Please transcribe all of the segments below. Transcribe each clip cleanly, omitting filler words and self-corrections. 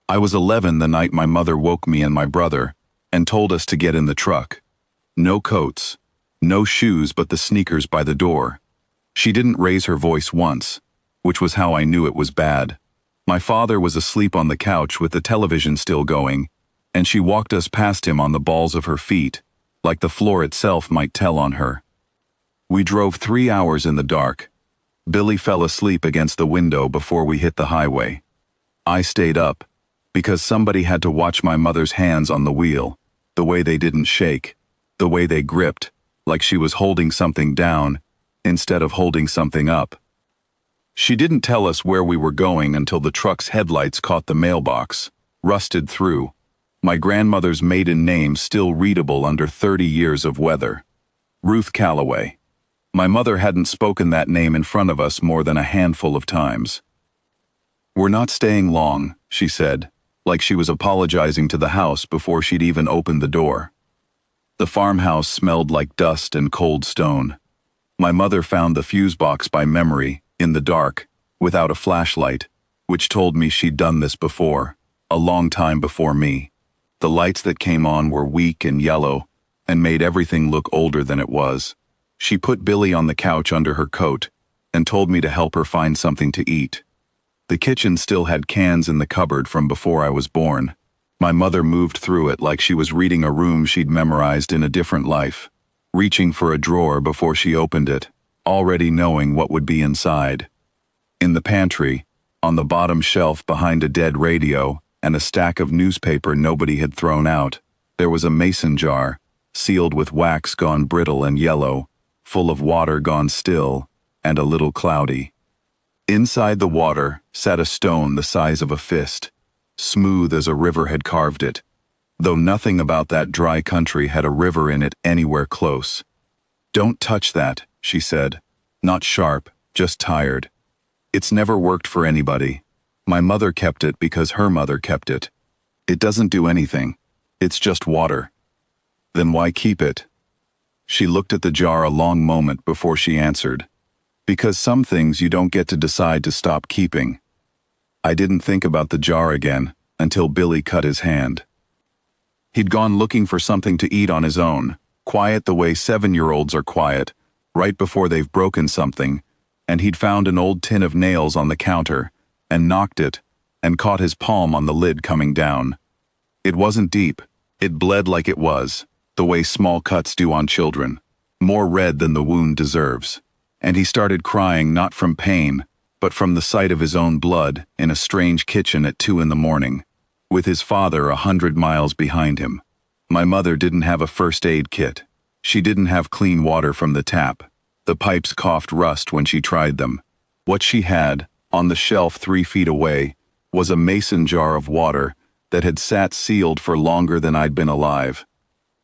I was 11 the night my mother woke me and my brother and told us to get in the truck. No coats, no shoes but the sneakers by the door. She didn't raise her voice once, which was how I knew it was bad. My father was asleep on the couch with the television still going, and she walked us past him on the balls of her feet, like the floor itself might tell on her. We drove 3 hours in the dark. Billy fell asleep against the window before we hit the highway. I stayed up, because somebody had to watch my mother's hands on the wheel, the way they didn't shake, the way they gripped, like she was holding something down, instead of holding something up. She didn't tell us where we were going until the truck's headlights caught the mailbox, rusted through, my grandmother's maiden name still readable under 30 years of weather. Ruth Calloway. My mother hadn't spoken that name in front of us more than a handful of times. "We're not staying long," she said, like she was apologizing to the house before she'd even opened the door. The farmhouse smelled like dust and cold stone. My mother found the fuse box by memory, in the dark, without a flashlight, which told me she'd done this before, a long time before me. The lights that came on were weak and yellow, and made everything look older than it was. She put Billy on the couch under her coat, and told me to help her find something to eat. The kitchen still had cans in the cupboard from before I was born. My mother moved through it like she was reading a room she'd memorized in a different life, reaching for a drawer before she opened it, already knowing what would be inside. In the pantry, on the bottom shelf behind a dead radio and a stack of newspaper nobody had thrown out, there was a mason jar, sealed with wax gone brittle and yellow, full of water gone still, and a little cloudy. Inside the water sat a stone the size of a fist, smooth as a river had carved it, though nothing about that dry country had a river in it anywhere close. "Don't touch that," she said. Not sharp, just tired. "It's never worked for anybody. My mother kept it because her mother kept it. It doesn't do anything. It's just water." "Then why keep it?" She looked at the jar a long moment before she answered. "Because some things you don't get to decide to stop keeping." I didn't think about the jar again until Billy cut his hand. He'd gone looking for something to eat on his own, quiet the way 7-year-olds are quiet, right before they've broken something, and he'd found an old tin of nails on the counter, and knocked it, and caught his palm on the lid coming down. It wasn't deep. It bled like it was, the way small cuts do on children, more red than the wound deserves. And he started crying not from pain, but from the sight of his own blood in a strange kitchen at 2 in the morning, with his father 100 miles behind him. My mother didn't have a first aid kit. She didn't have clean water from the tap. The pipes coughed rust when she tried them. What she had, on the shelf 3 feet away, was a mason jar of water that had sat sealed for longer than I'd been alive.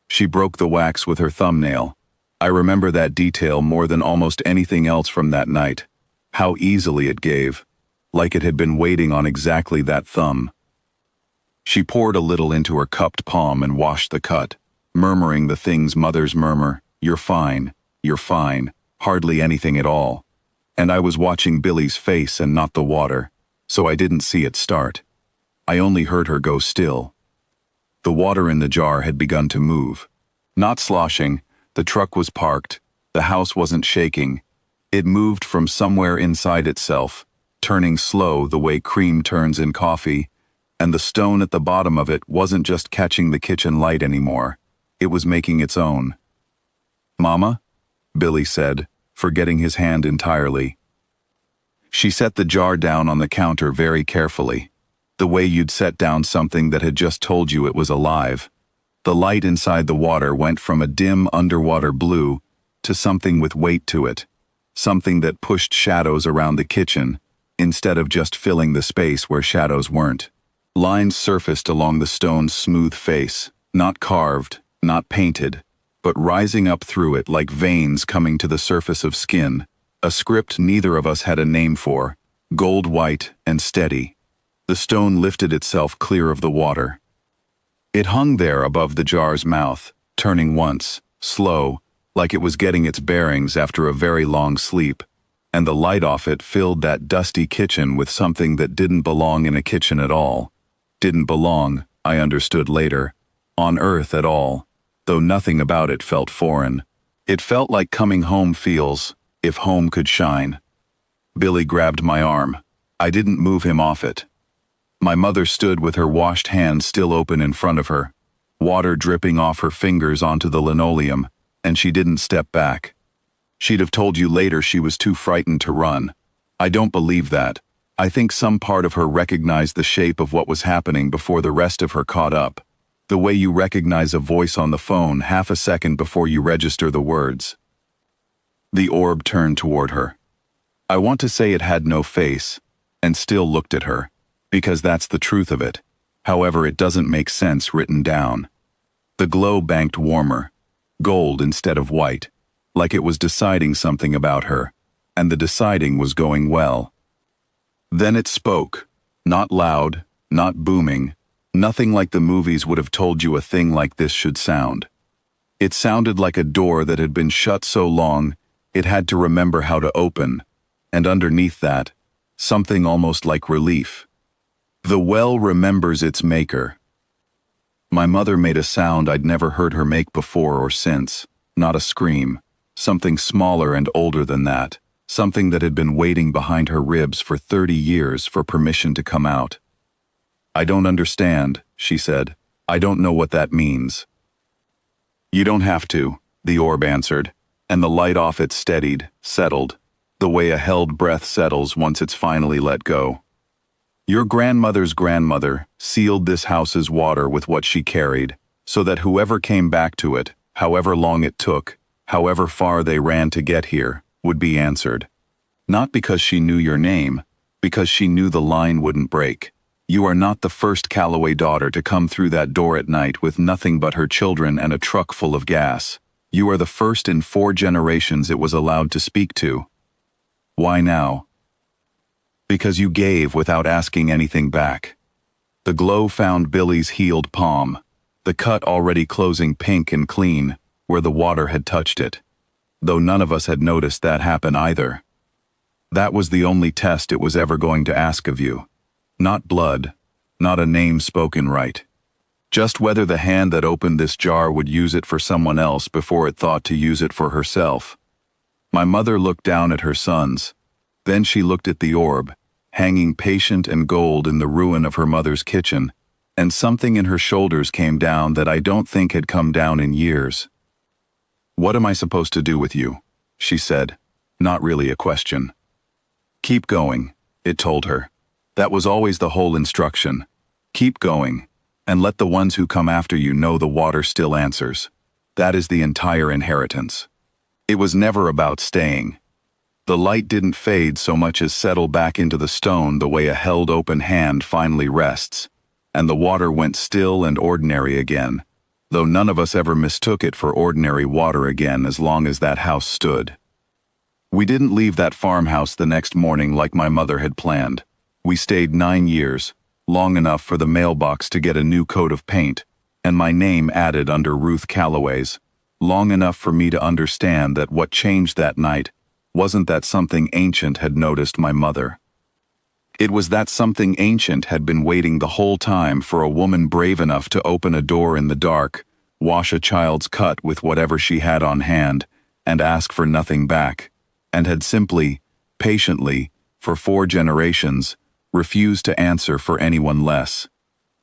She broke the wax with her thumbnail. I remember that detail more than almost anything else from that night. How easily it gave, like it had been waiting on exactly that thumb. She poured a little into her cupped palm and washed the cut, murmuring the things mothers murmur, "You're fine, you're fine," hardly anything at all. And I was watching Billy's face and not the water, so I didn't see it start. I only heard her go still. The water in the jar had begun to move. Not sloshing, the truck was parked, the house wasn't shaking. It moved from somewhere inside itself, turning slow the way cream turns in coffee, and the stone at the bottom of it wasn't just catching the kitchen light anymore. It was making its own. "Mama?" Billy said, forgetting his hand entirely. She set the jar down on the counter very carefully, the way you'd set down something that had just told you it was alive. The light inside the water went from a dim underwater blue to something with weight to it, something that pushed shadows around the kitchen, instead of just filling the space where shadows weren't. Lines surfaced along the stone's smooth face, not carved, not painted, but rising up through it like veins coming to the surface of skin, a script neither of us had a name for, gold white and steady. The stone lifted itself clear of the water. It hung there above the jar's mouth, turning once, slow, like it was getting its bearings after a very long sleep, and the light off it filled that dusty kitchen with something that didn't belong in a kitchen at all. didn't belong, I understood later, on Earth at all, though nothing about it felt foreign. It felt like coming home feels, if home could shine. Billy grabbed my arm. I didn't move him off it. My mother stood with her washed hands still open in front of her, water dripping off her fingers onto the linoleum, and she didn't step back. She'd have told you later she was too frightened to run. I don't believe that. I think some part of her recognized the shape of what was happening before the rest of her caught up. The way you recognize a voice on the phone half a second before you register the words. The orb turned toward her. I want to say it had no face, and still looked at her, because that's the truth of it. However, it doesn't make sense written down. The glow banked warmer, gold instead of white, like it was deciding something about her, and the deciding was going well. Then it spoke, not loud, not booming, nothing like the movies would have told you a thing like this should sound. It sounded like a door that had been shut so long, it had to remember how to open, and underneath that, something almost like relief. The well remembers its maker. My mother made a sound I'd never heard her make before or since, not a scream, something smaller and older than that, something that had been waiting behind her ribs for 30 years for permission to come out. I don't understand, she said. I don't know what that means. You don't have to, the orb answered, and the light off it steadied, settled, the way a held breath settles once it's finally let go. Your grandmother's grandmother sealed this house's water with what she carried, so that whoever came back to it, however long it took, however far they ran to get here, would be answered. Not because she knew your name, because she knew the line wouldn't break. You are not the first Calloway daughter to come through that door at night with nothing but her children and a truck full of gas. You are the first in 4 generations it was allowed to speak to. Why now? Because you gave without asking anything back. The glow found Billy's healed palm, the cut already closing pink and clean, where the water had touched it. Though none of us had noticed that happen either. That was the only test it was ever going to ask of you. Not blood, not a name spoken right. Just whether the hand that opened this jar would use it for someone else before it thought to use it for herself. My mother looked down at her sons. Then she looked at the orb, hanging patient and gold in the ruin of her mother's kitchen, and something in her shoulders came down that I don't think had come down in years. What am I supposed to do with you? She said, not really a question. Keep going, it told her. That was always the whole instruction. Keep going, and let the ones who come after you know the water still answers. That is the entire inheritance. It was never about staying. The light didn't fade so much as settle back into the stone the way a held open hand finally rests, and the water went still and ordinary again, though none of us ever mistook it for ordinary water again as long as that house stood. We didn't leave that farmhouse the next morning like my mother had planned. We stayed 9 years, long enough for the mailbox to get a new coat of paint, and my name added under Ruth Calloway's, long enough for me to understand that what changed that night wasn't that something ancient had noticed my mother. It was that something ancient had been waiting the whole time for a woman brave enough to open a door in the dark, wash a child's cut with whatever she had on hand, and ask for nothing back, and had simply, patiently, for 4 generations, refused to answer for anyone less.